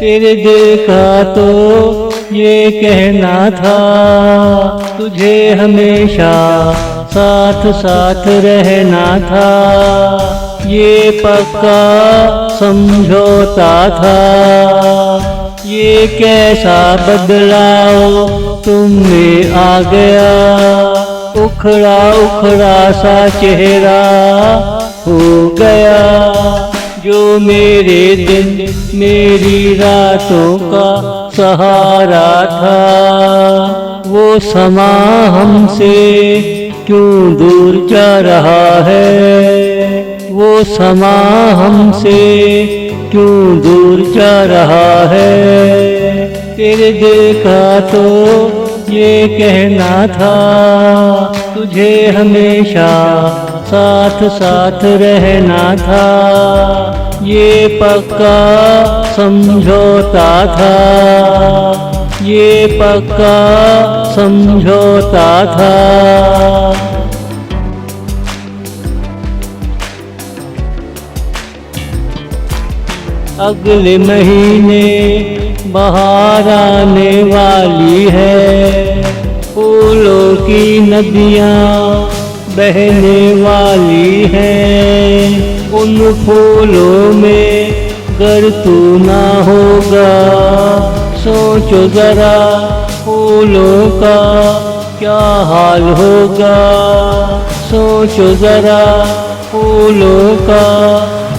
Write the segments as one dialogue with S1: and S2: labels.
S1: तेरे दिल का तो ये कहना था, तुझे हमेशा साथ साथ रहना था। ये पक्का समझौता था, ये कैसा बदलाव तुमने आ गया। उखड़ा उखड़ा सा चेहरा हो गया, जो मेरे दिन मेरी रातों का सहारा था। वो समा हमसे क्यों दूर जा रहा है, वो समा हमसे क्यों दूर जा रहा है। तेरे दिल का तो ये कहना था, तुझे हमेशा साथ साथ रहना था। ये पक्का समझौता था, ये पक्का समझौता था। अगले महीने बहार आने वाली है, फूलों की नदियाँ बहने वाली हैं। उन फूलों में गर तू ना होगा, सोचो जरा फूलों का क्या हाल होगा। सोचो जरा फूलों का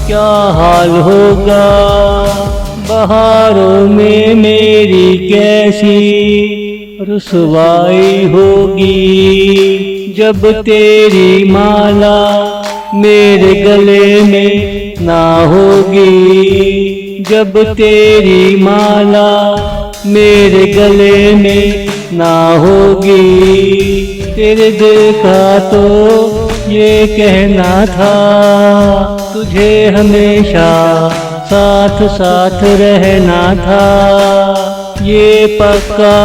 S1: क्या हाल होगा। बहारों में मेरी कैसी रुसवाई होगी, जब तेरी माला मेरे गले में ना होगी। जब तेरी माला मेरे गले में ना होगी। तेरे दिल का तो ये कहना था, तुझे हमेशा साथ साथ रहना था। ये पक्का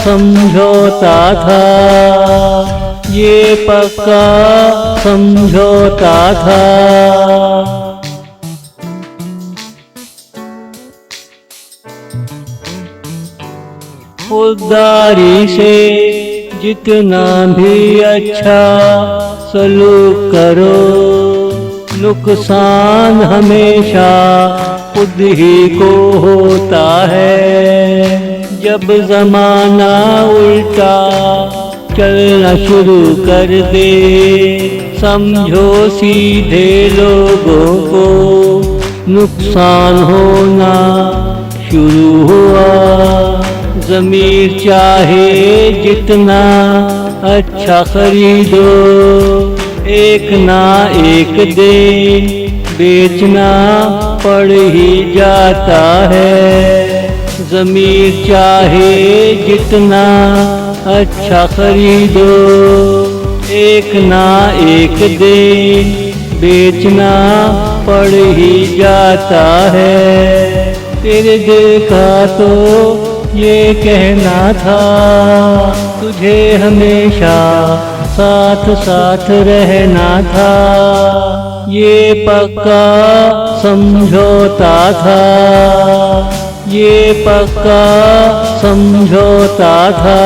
S1: समझौता था, ये पक्का समझौता था। खुददारी से जितना भी अच्छा सलूक करो, नुकसान हमेशा खुद ही को होता है। जब जमाना उल्टा चलना शुरू कर दे, समझो सीधे लोगों को नुकसान होना शुरू हुआ। ज़मीर चाहे जितना अच्छा खरीदो, एक ना एक दिन बेचना पड़ ही जाता है। ज़मीर चाहे जितना अच्छा खरीदो, एक ना एक दिन बेचना पड़ ही जाता है। तेरे दिल का तो ये कहना था, तुझे हमेशा साथ साथ रहना था। ये पक्का समझौता था, ये पक्का समझौता था।